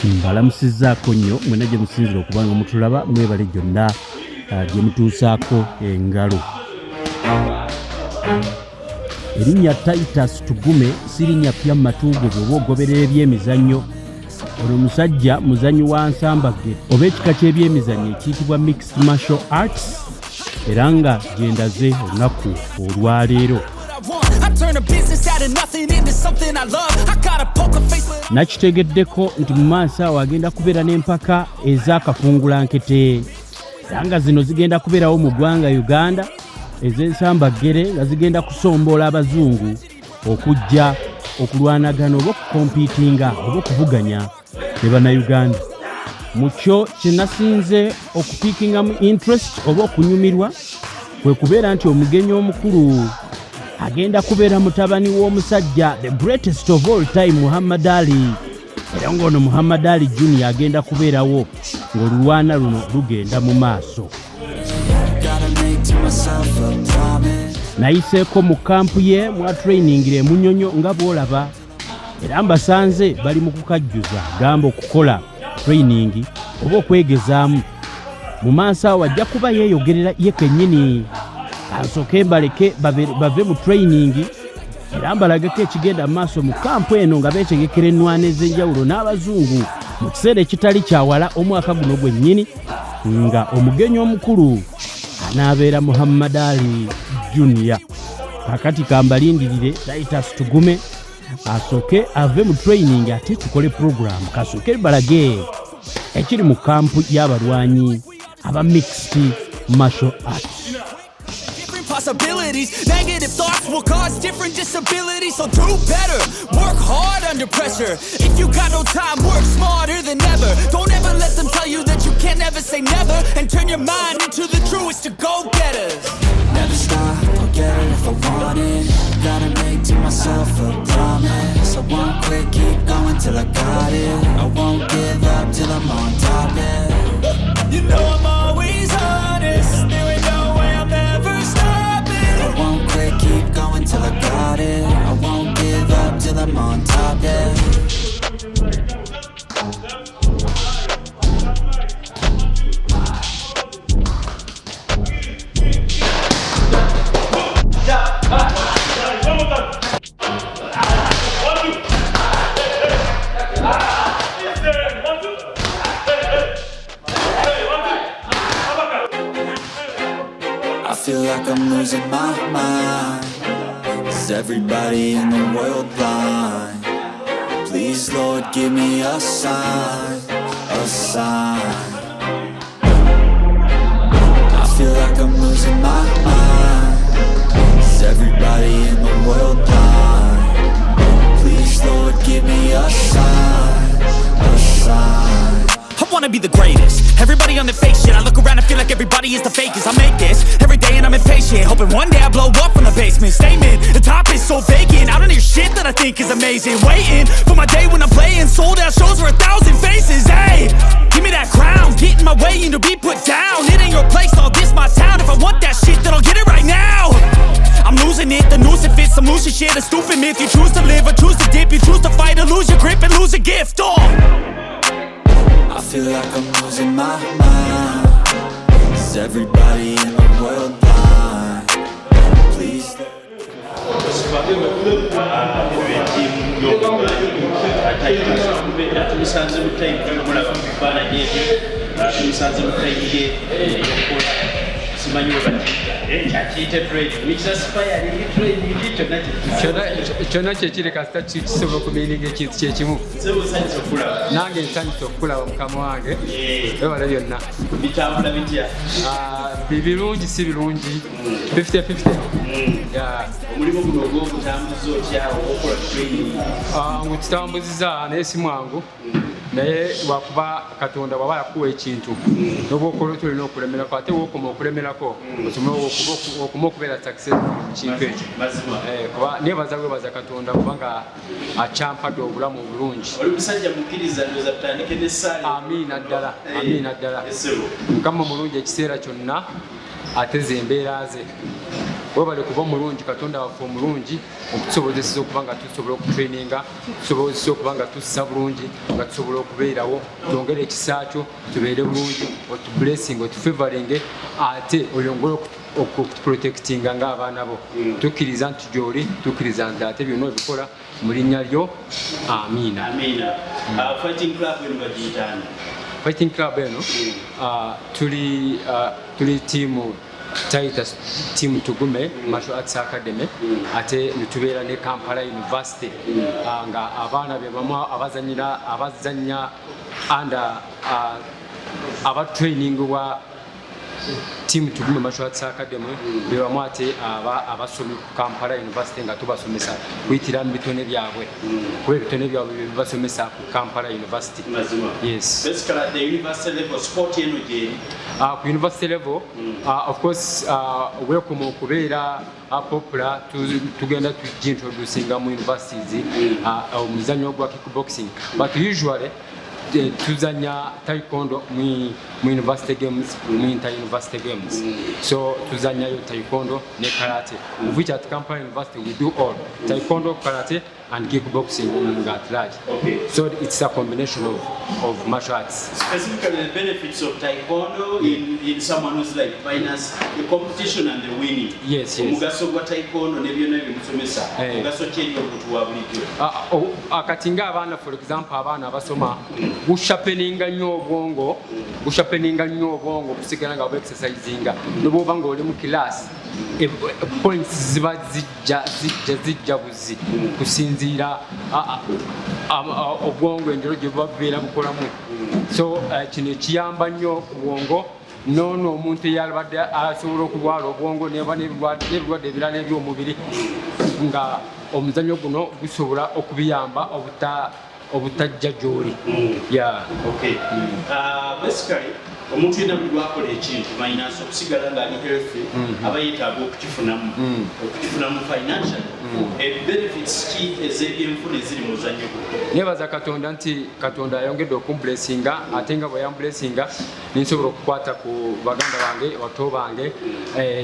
mbalamusizzaako nnyo mwena gye musinzira okuba nga mutulaba mwebale gyonna gye mutuusaako engalo. Erinnya Titus Tugume si linnya pya mu matuugo bw'oba ogoberera ebyemizannyo. Ono musajja muzannyi wa nsambagge oba ekika ky'ebyemizannyo ekiyitibwa Mixed Martial Arts era nga gyendaze olunaku olwaleero. Nakitegeddeko nti mu maaso awo agenda kubeera n'empaka ez'akafungulankete era nga zino zigenda kubeerawo mu ggwanga Uganda ez'ensambaggere nga zigenda kusomboola abazungu okujja okulwanagana oba okukompiitinga oba okuvuganya ne bannayuganda. Mu kyo kye nasinze okupiikingamu interest oba okunyumirwa kwe kubeera nti omugenyi omukulu agenda kubeera mutabani w'omusajja the greatest of all time Muhammad Ali. Era ng'ono Muhammad Ali Junior agenda kubeerawo ng'olulwana luno lugenda mu maaso. Nayiseeko mu kampu ye mwa trainingire Munyonyo nga bw'olaba era mbasanze bali mu kukajjuza gamba okukola training oba okwegezaamu. Mu maaso awo ajja kuba yeeyogerera ye kennyini asooke mbaleke bave mu training era mbalageko ekigenda mu maaso mu kampu eno nga beetegekera ennwana ez'enjawulo n'abazungu mu kiseera ekitali kyawala omwaka guno gwennyini nga omugenyi omukulu anaabeera Muhammad Ali Junior. Kakati kambalindirire Titus Tugume asooke ave mu training ate tukole program kasooke balage ekiri mu kampu y'abalwanyi aba Mixed Martial Arts. Possibilities, negative thoughts will cause different disabilities, so do better, work hard under pressure. If you got no time, work smarter than ever. Don't ever let them tell you that you can't never say never, and turn your mind into the truest to go-getters. Never stop, I'll get it if I want it. Gotta make to myself a promise. I won't quit, keep going till I got it. I won't give up till I'm on top, yeah. You know I'm always honest, there ain't no way I'm ever stopping. I won't quit, keep going till I got it. I won't give up till I'm on top, yeah. I feel like I'm losing my mind. Is everybody in the world blind? Please, Lord, give me a sign, a sign. I feel like I'm losing my mind. Is everybody in the world blind? Please, Lord, give me a sign, a sign. I wanna be the greatest. Everybody on the fake shit. I look around and feel like everybody is the fakest. I make this every day and I'm impatient, hoping one day I blow up from the basement. Statement, the top is so vacant. I don't hear shit that I think is amazing. Waiting for my day when I'm playing sold out shows for 1,000 faces. Hey, give me that crown, get in my way and to be put down. It ain't your place, all this my town. If I want that shit, then I'll get it right now. I'm losing it, the noose it fits. I'm losing shit, a stupid myth. You choose to live or choose to dip. You choose to fight or lose your grip and lose a gift. I feel like I'm losing my mind. Is everybody in the world blind? Please. Kyonna kyekiri kasita kisobola okumiininga ekintu kyekimu nange nsanyusa okulaba mukama wange ebala byonna bitambula bitya birungi si birungi 50-50 omulimu guno ogw'okutambuza otyawo okola training ngukitambuziza naye si mwangu naye wakuba Katonda bw'aba yakuwa ekintu n'obwokola tulina okulemerako ate wookoma okulemerako okuma okubeera success mu kintu ekyo kuba nebaza webaza Katonda kubanga akyampadde obulamu obulungi. Oli musajja mukkiriza ndowooza tutandike n'essaala. Amiina ddala, amiina ddala. Mukama mulungi ekiseera kyonna ateze embeera ze. webale kuba omulungi katonda waffe omulungi okutusobozesa okuba nga tusobola okutraininga tusobozesa okuba nga tussa bulungi nga tusobola okubeerawo twongere ekisa kyo tubeere bulungi otublessing otufavoringe ate oyongere okuprotectinga ng'abaana bo tukkiriza nti gy'oli tukkiriza nti ate byonna obikola mu linnya lyo amiina. Fighting club eno tuli tiimu Titus team Tugume Martial Arts Academy ate nitubeera ne Kampala University nga abaana be bamu abazannya under abatraining wa team Tugume Martial Arts Academy be bamu ate abasomi ku Kampala University nga tubasomesa kuyitira mu bitone byabwe kuba ebitone byabwe bibasomesa ku Kampala University. Yes. Basically at the university level sport energy ku university level of course welcome okubeera popular tugenda tugintroducinga mu universities omuzannyo gwa kickboxing but usually tuzanya taekwondo mu university games mu inter-university games so tuzanyayo taekwondo ne karate of which at Kampala University we do all taekwondo, karate and kickboxing at large. Okay. So it's a combination of martial arts. Specifically the benefits of taekwondo in someone who's like finance the competition and the winning. Yes. Omugaso gwa taekwondo ne byonna ebimusomesa omugaso kyeri okutuwa bulijjo akatinga abaana for example abaana abasoma bushapeninga nnyo obwongo kusigala nga exercisinga noboba nga oli mu class points ziba zijja buzi kusinziira obwongo engero gye bubeera bukolamu so kino ekiyamba nnyo ku bwongo noono omuntu eyalabadde asobola okulwala obwongo neba n'ebirwadde ebirala ebyomubiri nga omuzannyo guno gusobola okubiyamba obutajja gy'oli. Basically omuntu yenna buli lwakola ekintu minus okusigala ng'ali healthy aba yeetaaga okukifunamu financial benefits ki ez'ebyenfuna eziri mu muzannyo guno. Nebaza Katonda nti Katonda ayongedde okumblesinga ate nga bwe yamblesinga ninsobola okukwata ku baganda bange bato bange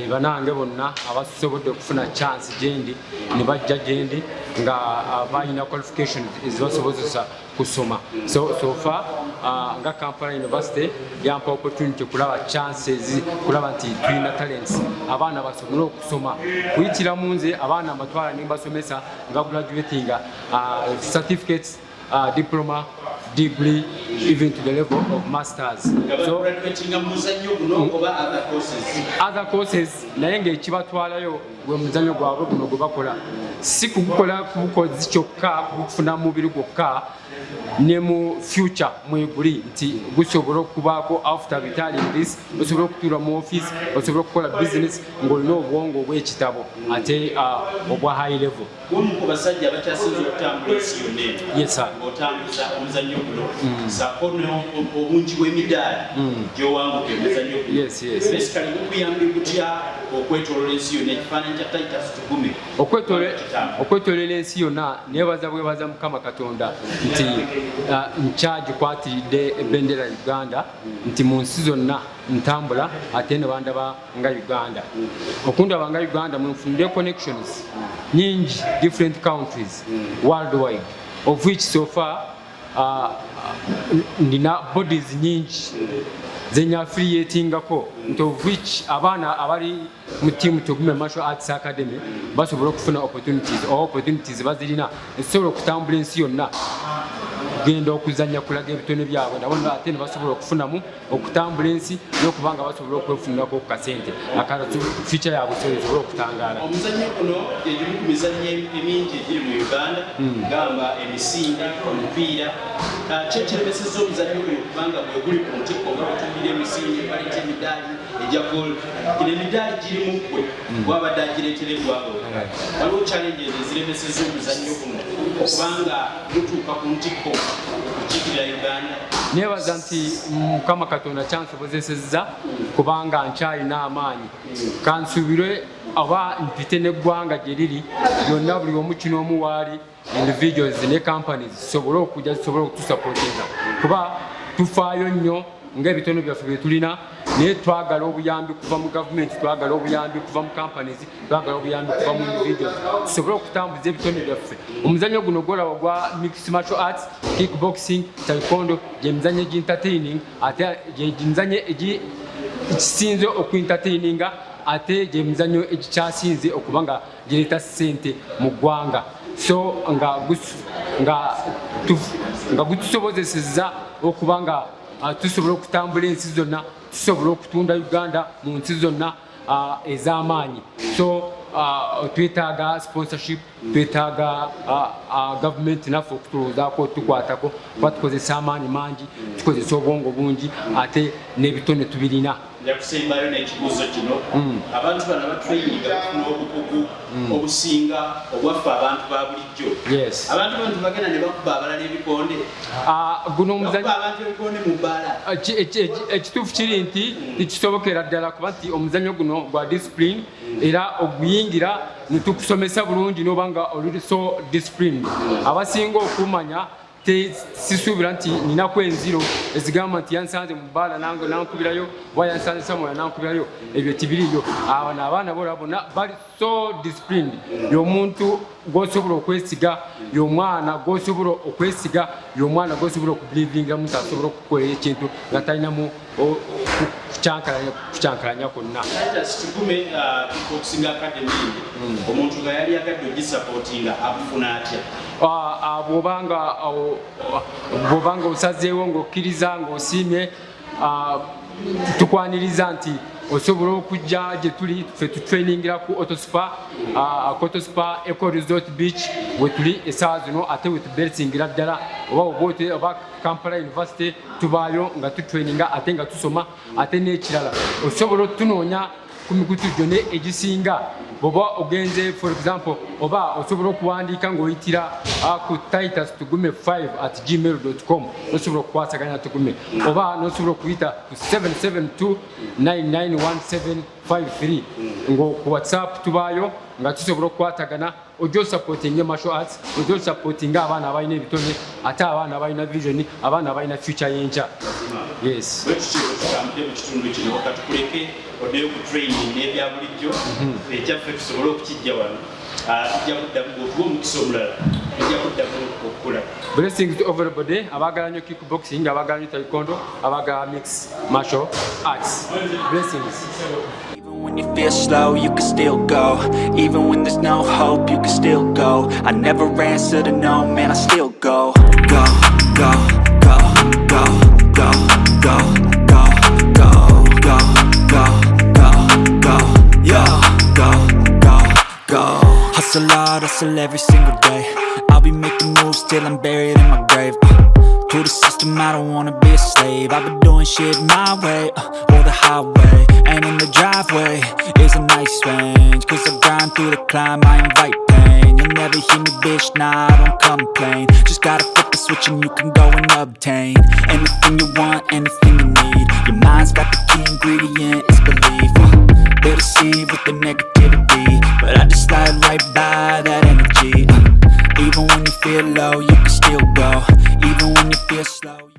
banange bonna abasobodde okufuna chance gyendi ne bajja gyendi nga balina qualification ezibasobozesa kusoma so far nga Kampala University yampa opportunity kulaba chances kulaba nti tulina talents abaana basobole okusoma kuyitira mu nze abaana amatwala nimbasomesa nga graduating certificates diploma degree even to the level of masters so other courses naye ng'ekibatwalayo gwe muzannyo gwabwe guno gwe bakola si kugukola kubukozi kyokka kufuna mubiri gwokka ne mu future mweguli nti gusobola okubaako after retiring this osobola okutuula mu office osobola okukola business ng'olina obwongo obw'ekitabo ate obwa high level. Ku basajja abakyasinza okutambula ensi yonna yes sir ng'otambuza omuzannyo guno ssaako obungi bw'emidaali gy'owanguka omuzannyo guno. Yes. Basically gukuyambye gutya okwetoolola ensi yonna ekifaananyi kya Titus Tugume okwetoolera ensi yonna nebaza bwebaza Mukama Katonda nti nkyagikwatiridde ebendera Uganda nti mu nsi zonna ntambula ate ne bandaba nga Uganda okundaba nga Uganda munfunire connections nyingi different countries worldwide of which so far ndina bodies nyingi zenyaffiliatingako nti of which abaana abali mu team Tugume Martial Arts Academy basobola okufuna opportunities bazirina ezisobola okutambula ensi yonna genda okuzanya kulaga ebitone byabwe nabo ate ne basobola okufunamu okutambula ensi n'okubanga basobola okwefunirako ku kasente akala future yaabwe sobola okutangaala. Omuzannyo guno egimu ku mizannyo emingi egiri mu Uganda gamba emisinde omupiira kyekiremesezza omuzannyo guno kubanga bwe guli ku ntikko nga bwetumbira emisinde baleta emidaali egya gold kino emidaali girimu ggwe gwabadde agireeterebwawo waliwo challenges eziremesezza omuzannyo guno okubanga gutuuka ku ntikko okukikirira Uganda. Nebaza nti Mukama Katonda kyansobozesezza kubanga nkyalina amaanyi kansuubirwe aba mpite n'eggwanga gye liri yonna buli omu kino omu waali individuals ne companies zisobole okujja zisobole okutusupportinga kuba tufaayo nnyo ng'ebitone byaffe bye tulina naye twagala obuyambi kuva mu gavumenti twagala obuyambi kuva mu companies twagala obuyambi kuva mu individuals tusobole okutambuza ebitone byaffe omuzannyo guno gwolaba gwa mixed martial arts kickboxing taekwondo gyemizannyo egi-entertaining ate gyemizannyo ekisinze oku-entertaininga ate gyemizannyo egikyasinze okuba nga gireeta ssente mu ggwanga so nga gutusobozesezza okuba nga tusobola okutambula ensi zonna tusobola okutunda Uganda mu nsi zonna ez'amaanyi so twetaaga sponsorship twetaaga gavumenti naffe okutuloozaako tukwatako kuba tukozesa amaanyi mangi tukozesa obwongo bungi ate n'ebitone tubirina njakusembayo n'ekibuuzo kino abantu bano abatraininga bafuna obukugu obusinga obwaffe abantu ba bulijjo abantu bano tebagenda ne bakuba abalala ebikonde abantu ebikonde mu bbaala ekituufu kiri nti tekisobokera ddala kuba nti omuzannyo guno gwa discipline era oguyingira netukusomesa bulungi noba nga oli so discipline abasinga okumanya sisuubira nti ninaku enziro ezigamba nti yansanze mu bbaala nange nankubirayo oba yansanze samoya nankubirayo ebyo tibiriyo abaana bola bonna bali so disciplined y'omuntu gwosobola okwesiga y'omwana gwosobola okwesiga y'omwana gwosobola okubelivinga muntu asobola okukolera ekintu nga talinamu kucyankalanya kwonna Tugume Kickboxing Academy omuntu nga yali agadde ogisapootinga akufuna atya bw'obanga osazeewo ng'okkiriza ng'osiimye tukwaniriza nti osobola okujja gye tuli ffe tutrainingira ku Autospa Eco Resort Beach we tuli essaawa zino ate we tuberesingira ddala oba Kampala University tubaayo nga tutraininga ate nga tusoma ate n'ekirala osobola otunoonya ku mikutu gyonna egisinga bw'oba ogenze for example oba osobola okuwandiika ng'oyitira ku Titus Tugume 5@gmail.com nosobola okukwasaganya Tugume oba nosobola okuyita ku 772991753 ku WhatsApp tubaayo nga tusobola okukwatagana ojja osupportinga martial arts ojja osupportinga abaana abalina ebitone ate abaana abalina vision abaana abalina future y'enkya yes tukambudde mu kitundu kino katukuleke oddeyo ku training n'ebya bulijjo ekyaffe tusobole okukijja wano tujja kuddamu otuwa omukisa omulala tujja kuddamu okukula blessings to everybody abaagala nnyo kickboxing abaagala nnyo taekwondo abaagala mix martial arts blessings. When you feel slow, you can still go. Even when there's no hope, you can still go. I never answer to no, man, I still go. Go, go, go, go, go, go, go, go, go, go, go, go, yeah, go, go, go. Hustle hard, hustle every single day. I'll be making moves till I'm buried in my grave. To the system, I don't wanna be a slave. I've been doing shit my way, or the highway. And in the driveway is a nice range. Cause I grind through the climb, I invite pain. You'll never hear me, bitch, nah, I don't complain. Just gotta flip the switch and you can go and obtain anything you want, anything you need. Your mind's got the key ingredient, it's belief. They'll deceive with the negativity, but I just slide right by that energy. Even when you feel low, you can still go. Even when you feel slow.